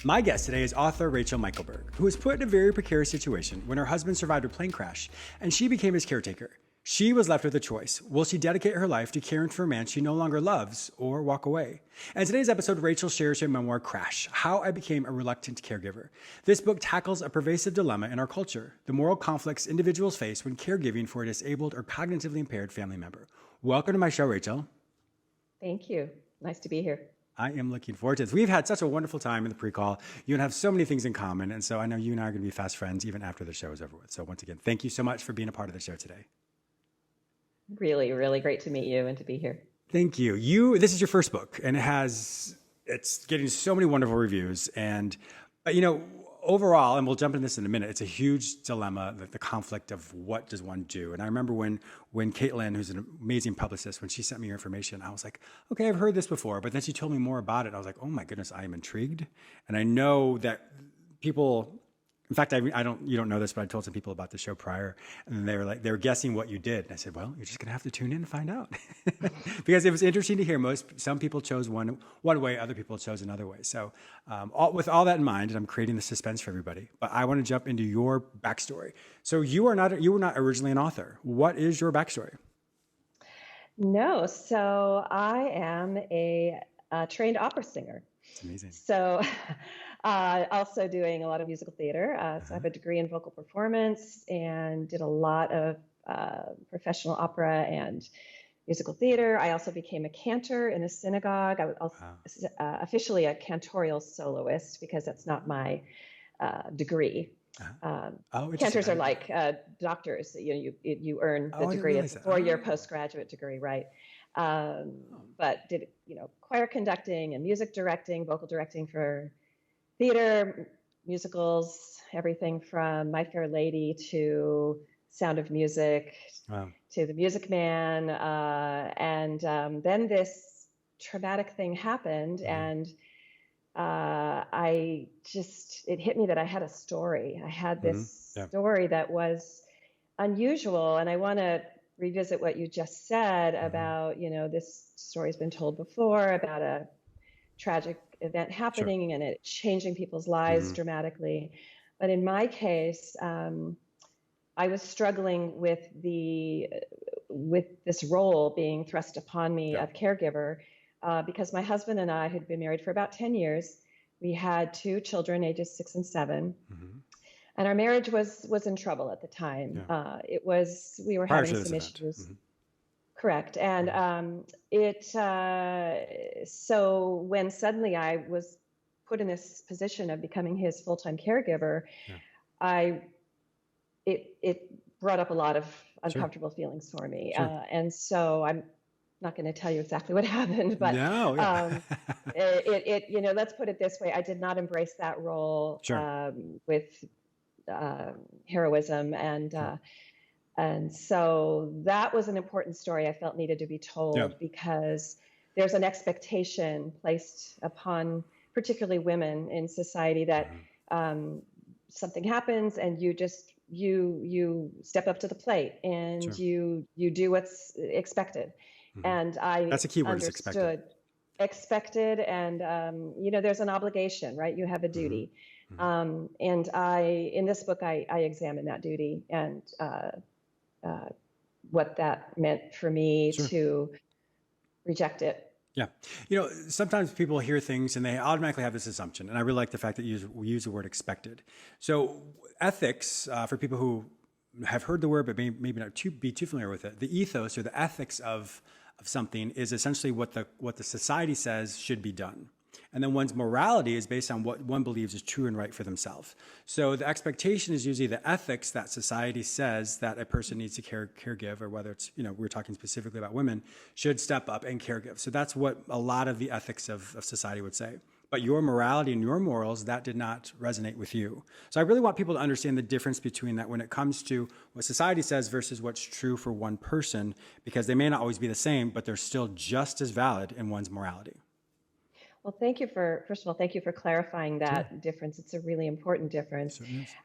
My guest today is author Rachel Michelberg, who was put in a very precarious situation when her husband survived a plane crash and she became his caretaker. She was left with a choice. Will she dedicate her life to caring for a man she no longer loves or walk away? In today's episode, Rachel shares her memoir, Crash, How I Became a Reluctant Caregiver. This book tackles a pervasive dilemma in our culture, the moral conflicts individuals face when caregiving for a disabled or cognitively impaired family member. Welcome to my show, Rachel. Thank you. Nice to be here. I am looking forward to this. We've had such a wonderful time in the pre-call. You and I have so many things in common, and so I know you and I are going to be fast friends even after the show is over with. So once again, thank you so much for being a part of the show today. Really, really great to meet you and to be here. Thank you. This is your first book, and it's getting so many wonderful reviews. And overall, and we'll jump into this in a minute, it's a huge dilemma, the conflict of what does one do. And I remember when Caitlin, who's an amazing publicist, when she sent me your information, I was like, okay, I've heard this before. But then she told me more about it. And I was like, oh my goodness, I am intrigued. And I know that people, in fact, you don't know this, but I told some people about the show prior, and they were guessing what you did. And I said, well, you're just going to have to tune in and find out. Because it was interesting to hear. Some people chose one way, other people chose another way. So with all that in mind, and I'm creating the suspense for everybody, but I want to jump into your backstory. So you were not originally an author. What is your backstory? No, so I am a trained opera singer. It's amazing. So also doing a lot of musical theater. So I have a degree in vocal performance and did a lot of professional opera and musical theater. I also became a cantor in a synagogue. I was officially a cantorial soloist because that's not my degree. Cantors are like doctors. You earn the degree. It's a 4-year postgraduate degree, right? But did choir conducting and music directing, vocal directing for theater, musicals, everything from My Fair Lady to Sound of Music to The Music Man, and then this traumatic thing happened, and it hit me that I had a story. I had this story that was unusual, and I want to revisit what you just said about, this story's been told before about a tragic event happening and it changing people's lives dramatically. But in my case, I was struggling with this role being thrust upon me of caregiver because my husband and I had been married for about 10 years. We had 2 children, ages 6 and 7. And our marriage was in trouble at the time. We were having some issues. Correct. And so when suddenly I was put in this position of becoming his full-time caregiver, it brought up a lot of uncomfortable feelings for me. And so I'm not going to tell you exactly what happened, but let's put it this way. I did not embrace that role with heroism, and so that was an important story I felt needed to be told because there's an expectation placed upon particularly women in society that something happens and you step up to the plate and you do what's expected. And that's a key word, understood expected, and there's an obligation, right? You have a duty. And in this book, I examine that duty and what that meant for me to reject it. Yeah. Sometimes people hear things and they automatically have this assumption. And I really like the fact that we use the word expected. So ethics, for people who have heard the word but maybe not be too familiar with it, the ethos or the ethics of something is essentially what the society says should be done. And then one's morality is based on what one believes is true and right for themselves. So the expectation is usually the ethics that society says that a person needs to caregive, or whether it's, we're talking specifically about women, should step up and caregive. So that's what a lot of the ethics of society would say. But your morality and your morals, that did not resonate with you. So I really want people to understand the difference between that when it comes to what society says versus what's true for one person, because they may not always be the same, but they're still just as valid in one's morality. Well, first of all, thank you for clarifying that difference. It's a really important difference.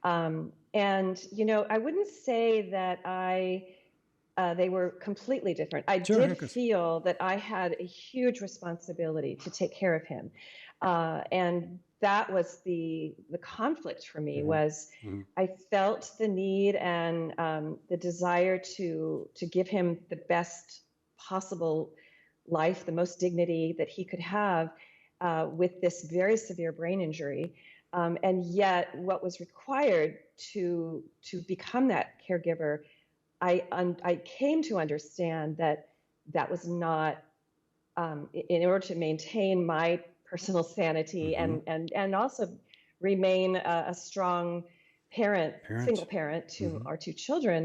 And, I wouldn't say that I they were completely different. I Sure, did of course. feel that I had a huge responsibility to take care of him, and that was the conflict for me. Hmm. Was Hmm. I felt the need and the desire to give him the best possible life, the most dignity that he could have with this very severe brain injury. And yet, what was required to become that caregiver, I came to understand that that was not in order to maintain my personal sanity Hmm. and also remain a strong parent, single Parent. parent to Hmm. our two children.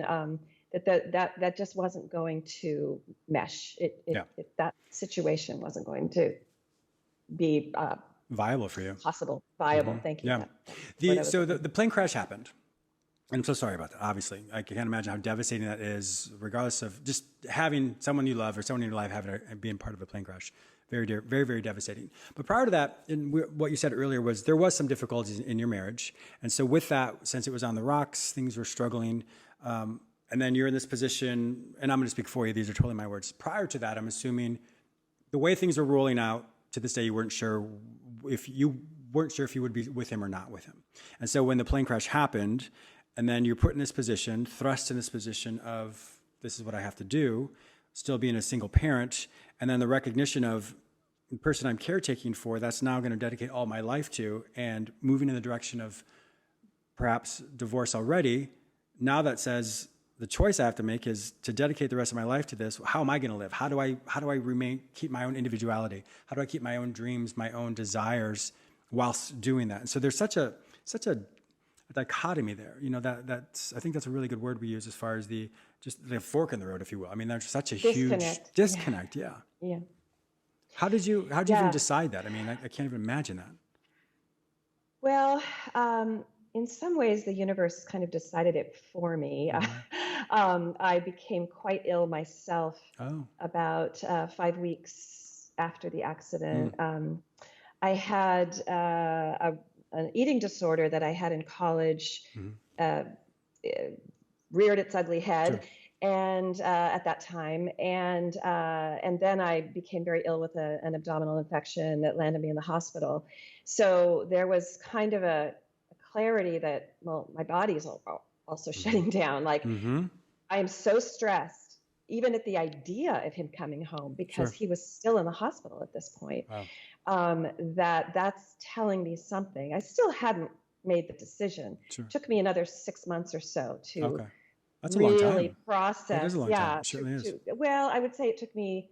That just wasn't going to mesh. Yeah. That situation wasn't going to be Viable for you. possible, Hmm. viable. Thank you. Yeah. That's the word I was So looking the plane crash happened. I'm so sorry about that. Obviously, I can't imagine how devastating that is, regardless of just having someone you love or someone in your life having being part of a plane crash. Very, very devastating. But prior to that, what you said earlier was there was some difficulties in your marriage, and so with that, since it was on the rocks, things were struggling, and then you're in this position. And I'm going to speak for you. These are totally my words. Prior to that, I'm assuming the way things were rolling out to this day, you weren't sure if you would be with him or not with him. And so when the plane crash happened, and then you're put in this position, thrust in this position of this is what I have to do, still being a single parent, and then the recognition of the person I'm caretaking for, that's now going to dedicate all my life to, and moving in the direction of perhaps divorce already. Now that says the choice I have to make is to dedicate the rest of my life to this. How am I going to live? How do I keep my own individuality? How do I keep my own dreams, my own desires whilst doing that? And so there's such a dichotomy there. That's I think that's a really good word we use as far as just the fork in the road, if you will. I mean, there's such a huge disconnect. disconnect. Yeah. Yeah. How did you even Yeah. decide that? I mean, I can't even imagine that. Well, in some ways, the universe kind of decided it for me. Hmm. I became quite ill myself Oh. about 5 weeks after the accident. Mm. I had an eating disorder that I had in college, Hmm. uh, reared its ugly head, Sure. and at that time, and then I became very ill with an abdominal infection that landed me in the hospital. So there was kind of a clarity that, well, my body's also Hmm. shutting down. Like, Hmm. I am so stressed, even at the idea of him coming home, because Sure. he was still in the hospital at this point. Wow. That's telling me something. I still hadn't made the decision. Sure. Took me another 6 months or so to Okay. That's a long really time. That is a process. long time. Yeah, It certainly is. well, I would say it took me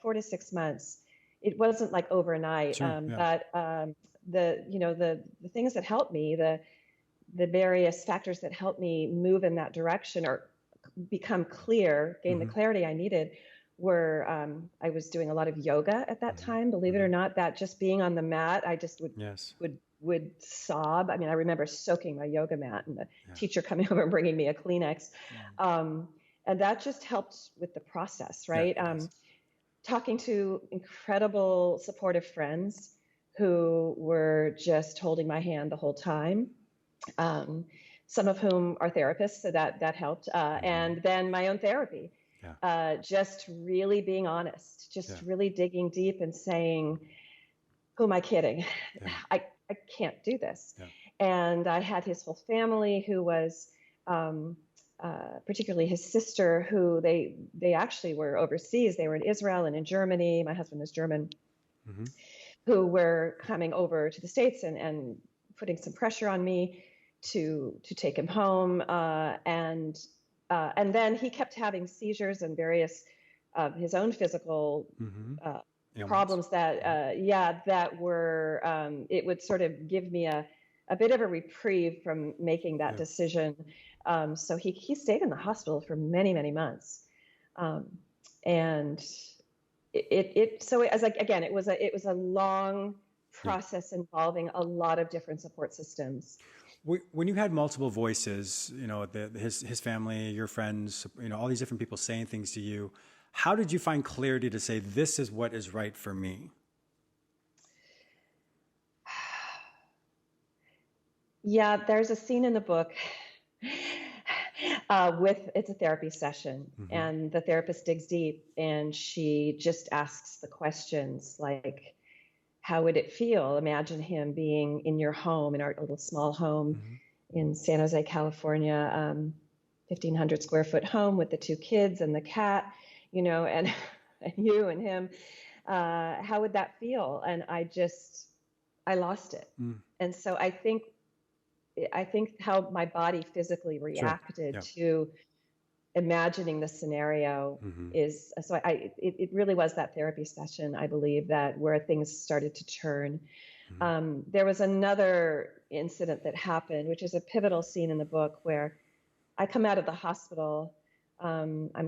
4 to 6 months. It wasn't like overnight, Sure. Yeah. but the things that helped me, the various factors that helped me move in that direction or become clear, gain the Hmm. clarity I needed, were I was doing a lot of yoga at that Hmm. time. Believe it Hmm. or not, that just being on the mat, I just would Yes. would would sob. I mean, I remember soaking my yoga mat and the Yeah. teacher coming over and bringing me a Kleenex, um, and that just helped with the process, Yeah. right? It does. Talking to incredible supportive friends who were just holding my hand the whole time, um, some of whom are therapists, so that helped. Hmm. And then my own therapy, Yeah. just really being honest, Yeah. just really digging deep and saying, who am I kidding? Yeah. I can't do this. Yeah. And I had his whole family who was, particularly his sister, who they actually were overseas. They were in Israel and in Germany. My husband is German, Hmm. who were coming over to the States and putting some pressure on me to take him home. And then he kept having seizures and various his own physical Hmm. uh, Ailments. problems that that were it would sort of give me a bit of a reprieve from making that Yeah. decision. So he stayed in the hospital for many months, um, and so as like again it was a long Yeah. process involving a lot of different support systems. When you had multiple voices, his family, your friends, all these different people saying things to you, how did you find clarity to say this is what is right for me? Yeah, there's a scene in the book It's a therapy session, and the therapist digs deep, and she just asks the questions like, how would it feel? Imagine him being in your home, in our little small home in San Jose, California, 1,500 square foot home with the 2 kids and the cat, and, and you and him. How would that feel? And I lost it. And so I think how my body physically reacted to imagining the scenario is, so it really was that therapy session, I believe, that where things started to turn. There was another incident that happened, which is a pivotal scene in the book, where I come out of the hospital. My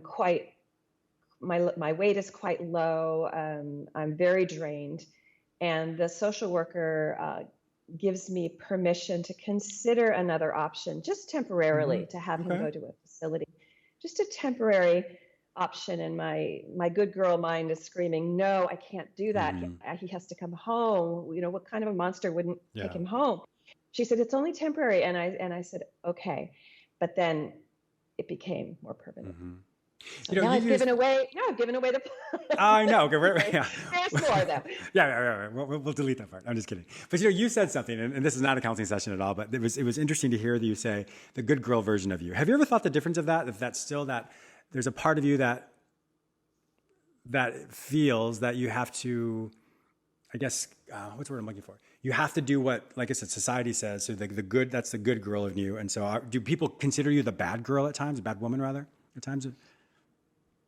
weight is quite low. I'm very drained. And the social worker gives me permission to consider another option, just temporarily, to have him go to a facility. Just a temporary option. And my good girl mind is screaming, no, I can't do that. He has to come home. What kind of a monster wouldn't take him home? She said, it's only temporary. And I said, okay. But then it became more permanent. So now I've given away the. I know. Okay, There's more though. Yeah. We'll delete that part. I'm just kidding. But you said something, and this is not a counseling session at all. But it was interesting to hear that you say the good girl version of you. Have you ever thought the difference of that? If that's still that there's a part of you that feels that you have to, I guess, what's the word I'm looking for? You have to do what, like I said, society says. So the good, that's the good girl of you. And so do people consider you the bad girl at times, a bad woman rather, at times?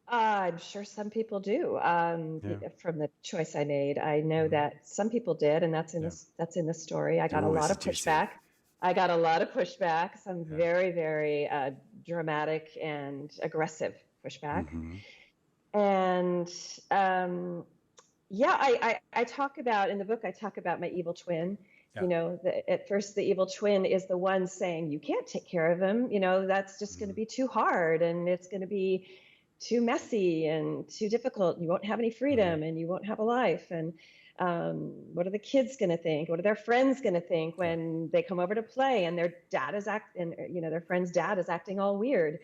I'm sure some people do. From the choice I made, I know that some people did, and that's in the story. I got a lot of pushback. Some very, very dramatic and aggressive pushback. And I talk about in the book. I talk about my evil twin. At first the evil twin is the one saying, "You can't take care of him. That's just going to be too hard, and it's going to be too messy and too difficult. You won't have any freedom, and you won't have a life. And what are the kids going to think? What are their friends going to think when they come over to play and their friend's dad is acting all weird?"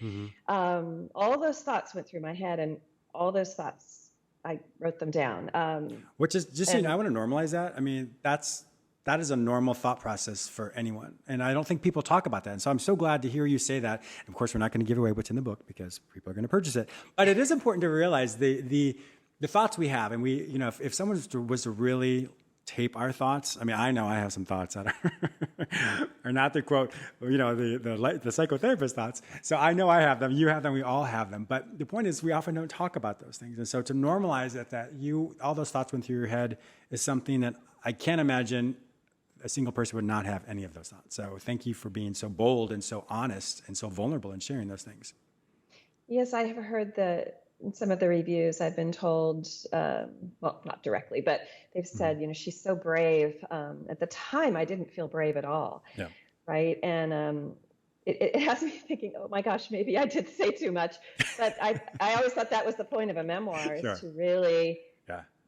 All of those thoughts went through my head, and all those thoughts, I wrote them down. Which is just, I want to normalize that. I mean, that is a normal thought process for anyone. And I don't think people talk about that. And so I'm so glad to hear you say that. And of course, we're not going to give away what's in the book because people are going to purchase it. But it is important to realize the thoughts we have. And if someone was to really tape our thoughts, I mean, I know I have some thoughts that are not to quote, the psychotherapist thoughts. So I know I have them, you have them, we all have them. But the point is we often don't talk about those things. And so to normalize it, that all those thoughts went through your head is something that I can't imagine a single person would not have any of those thoughts. So thank you for being so bold and so honest and so vulnerable in sharing those things. Yes, I have heard in some of the reviews, I've been told, well, not directly, but they've said, she's so brave. At the time, I didn't feel brave at all. Yeah. Right. And it has me thinking, oh my gosh, maybe I did say too much. But I always thought that was the point of a memoir, is to really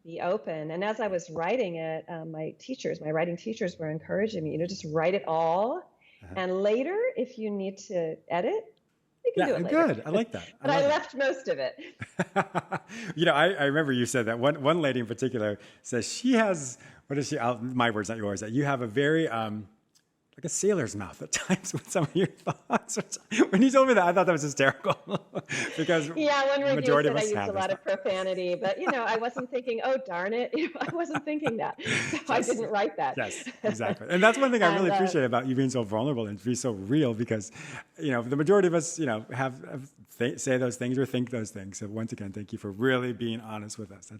be open. And as I was writing it, my writing teachers were encouraging me, just write it all. And later, if you need to edit, you can do it later. Good. I like that. But I left most of it. I remember you said that. One lady in particular says she has, what is she? My words, not yours. That you have a very like a sailor's mouth at times with some of your thoughts. When you told me that, I thought that was hysterical. Because one review said I used a lot of profanity, but I wasn't thinking, oh darn it, I wasn't thinking that, so I didn't write that. Yes, exactly. And that's one thing I really appreciate about you being so vulnerable and be so real, because the majority of us say those things or think those things. So once again, thank you for really being honest with us.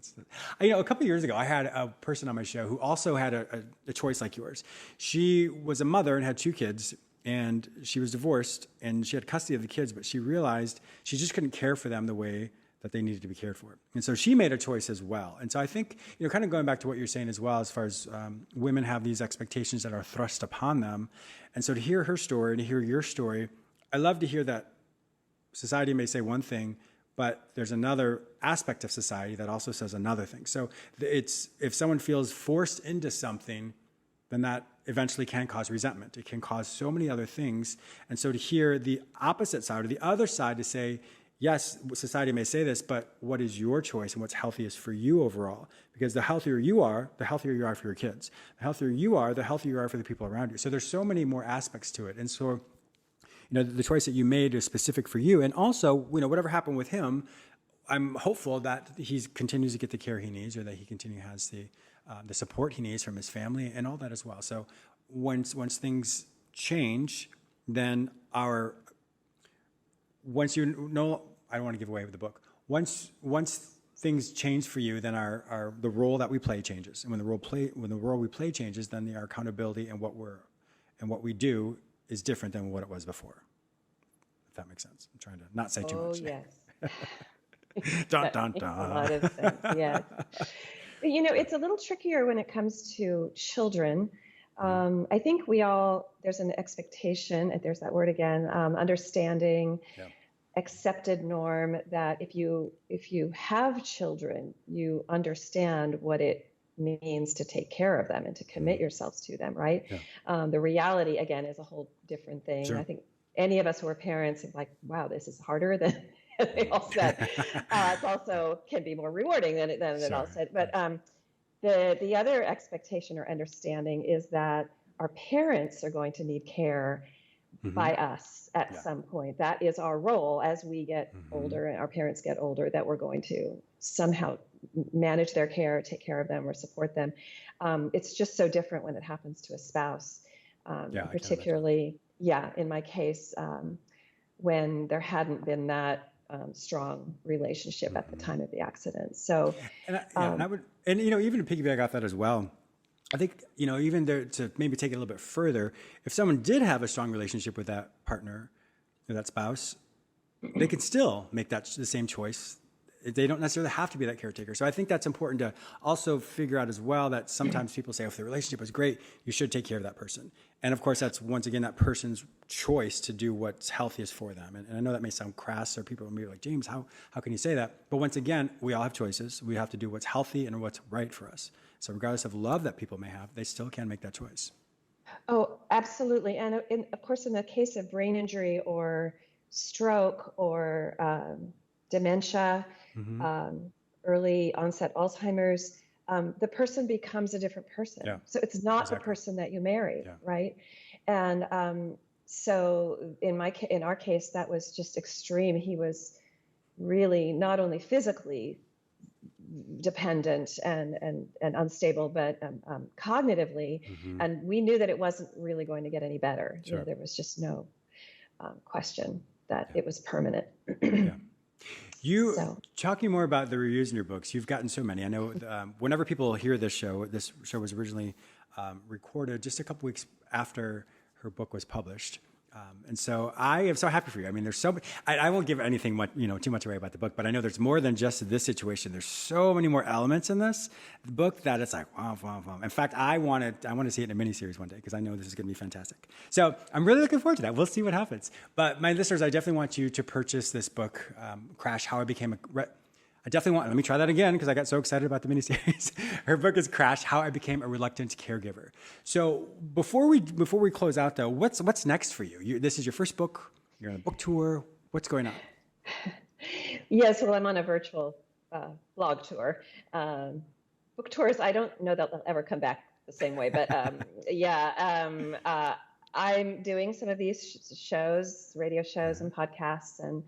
A couple of years ago, I had a person on my show who also had a choice like yours. She was a mother and had 2 kids, and she was divorced, and she had custody of the kids, but she realized she just couldn't care for them the way that they needed to be cared for. And so she made a choice as well. And so I think, kind of going back to what you're saying as well, as far as women have these expectations that are thrust upon them. And so to hear her story and to hear your story, I love to hear that society may say one thing, but there's another aspect of society that also says another thing. So if someone feels forced into something, then that eventually can cause resentment. It can cause so many other things. And so to hear the opposite side or the other side to say, yes, society may say this, but what is your choice and what's healthiest for you overall? Because the healthier you are for your kids. The healthier you are for the people around you. So there's so many more aspects to it. And so, the choice that you made is specific for you. And also, whatever happened with him, I'm hopeful that he continues to get the care he needs, or that he has the support he needs from his family and all that as well. So once things change, then I don't want to give away with the book. Once things change for you, then the role that we play changes. And when the role we play changes, then our accountability and what we do is different than what it was before. If that makes sense. I'm trying to not say too much. Oh, yes. Dun, dun, dun. A lot of sense, yes. It's a little trickier when it comes to children. I think there's an expectation, and there's that word again, understanding, accepted norm that if you have children, you understand what it means to take care of them and to commit yourselves to them, right? Yeah. The reality, again, is a whole different thing. Sure. I think any of us who are parents are like, wow, this is harder than they all said. It also can be more rewarding than it all said. But the other expectation or understanding is that our parents are going to need care by us at some point. That is our role as we get older and our parents get older, that we're going to somehow manage their care, take care of them, or support them. It's just so different when it happens to a spouse, particularly, in my case, when there hadn't been that strong relationship at the time of the accident. So, I would, even to piggyback off that as well, I think, even there, to maybe take it a little bit further, if someone did have a strong relationship with that partner or that spouse, they could still make the same choice. They don't necessarily have to be that caretaker. So I think that's important to also figure out as well, that sometimes people say, if the relationship was great, you should take care of that person. And of course, that's once again, that person's choice to do what's healthiest for them. And I know that may sound crass, or people will be like, James, how can you say that? But once again, we all have choices. We have to do what's healthy and what's right for us. So regardless of love that people may have, they still can make that choice. Oh, absolutely. And of course, in the case of brain injury or stroke or dementia, early onset Alzheimer's, the person becomes a different person. Yeah. So it's not the person that you married, right? And so in our case, that was just extreme. He was really not only physically dependent and unstable, but cognitively, and we knew that it wasn't really going to get any better. Sure. There was just no question that it was permanent. Talking more about the reviews in your books, you've gotten so many. I know whenever people hear this show was originally recorded just a couple weeks after her book was published. And so I am so happy for you. I mean, there's so many, I won't give anything too much away about the book, but I know there's more than just this situation. There's so many more elements in this book that it's like, wow. In fact, I want to see it in a miniseries one day, because I know this is going to be fantastic. So I'm really looking forward to that. We'll see what happens. But my listeners, I definitely want you to purchase this book, Crash, How I Became let me try that again, because I got so excited about the miniseries. Her book is Crash, How I Became a Reluctant Caregiver. So before we close out though, what's next for you? This is your first book. You're on a book tour. What's going on? Yes, well, I'm on a virtual blog tour. Book tours, I don't know that they'll ever come back the same way, but I'm doing some of these shows, radio shows and podcasts and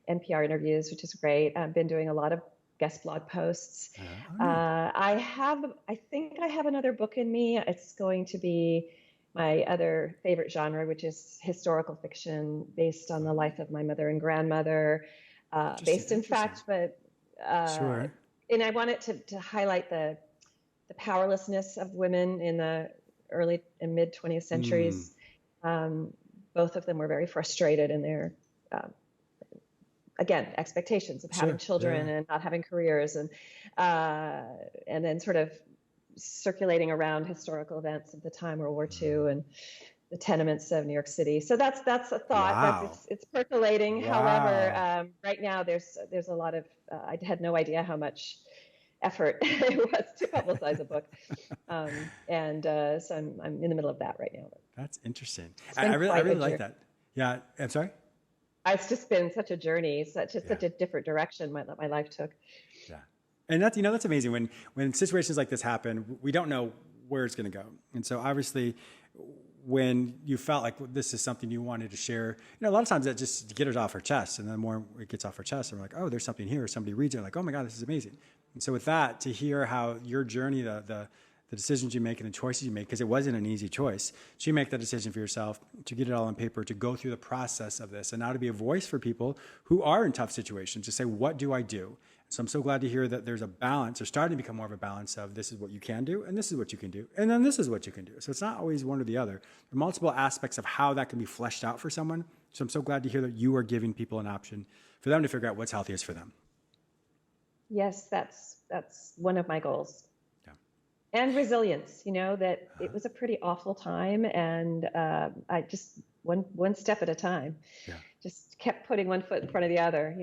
NPR interviews, which is great. I've been doing a lot of guest blog posts. I think I have another book in me. It's going to be my other favorite genre, which is historical fiction based on the life of my mother and grandmother, based in fact, but sure. And I wanted to highlight the powerlessness of women in the early and mid 20th centuries. Both of them were very frustrated in their again, expectations of having children and not having careers, and then sort of circulating around historical events of the time, World War II and the tenements of New York City. So that's a thought. Wow. It's percolating. Wow. However, right now there's a lot of I had no idea how much effort it was to publicize a book. So I'm in the middle of that right now. That's interesting. It's been I really quite a like journey. that. Yeah. I'm sorry. It's just been such a journey, such a different direction my life took. Yeah. And that's, that's amazing. When situations like this happen, we don't know where it's going to go. And so obviously when you felt like this is something you wanted to share, a lot of times that just to get it off her chest. And the more it gets off her chest, and we're like, oh, there's something here. Somebody reads it, like, oh my God, this is amazing. And so with that, to hear how your journey, the decisions you make and the choices you make, because it wasn't an easy choice. So you make that decision for yourself to get it all on paper, to go through the process of this, and now to be a voice for people who are in tough situations, to say, what do I do? So I'm so glad to hear that there's a balance, or starting to become more of a balance of this is what you can do, and this is what you can do, and then this is what you can do. So it's not always one or the other. There are multiple aspects of how that can be fleshed out for someone. So I'm so glad to hear that you are giving people an option for them to figure out what's healthiest for them. Yes, that's one of my goals. And resilience, that it was a pretty awful time, and I just one step at a time, just kept putting one foot in front of the other,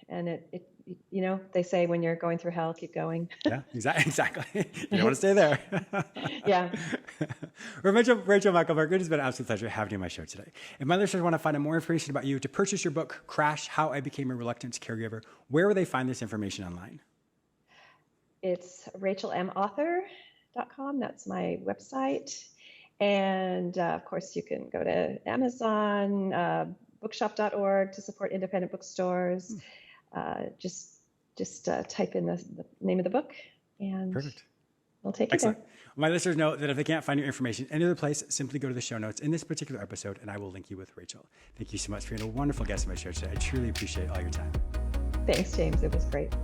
and it they say when you're going through hell, keep going. Yeah, exactly. You don't want to stay there. Yeah. Rachel Michelberg, it has been an absolute pleasure having you on my show today. If my listeners want to find out more information about you, to purchase your book, Crash: How I Became a Reluctant Caregiver, where will they find this information online? It's rachelmauthor.com. That's my website. And of course, you can go to Amazon, bookshop.org to support independent bookstores. Just type in the name of the book, and perfect. We'll take Excellent. you there. My listeners know that if they can't find your information any other place, simply go to the show notes in this particular episode, and I will link you with Rachel. Thank you so much for being a wonderful guest on my show today. I truly appreciate all your time. Thanks, James. It was great.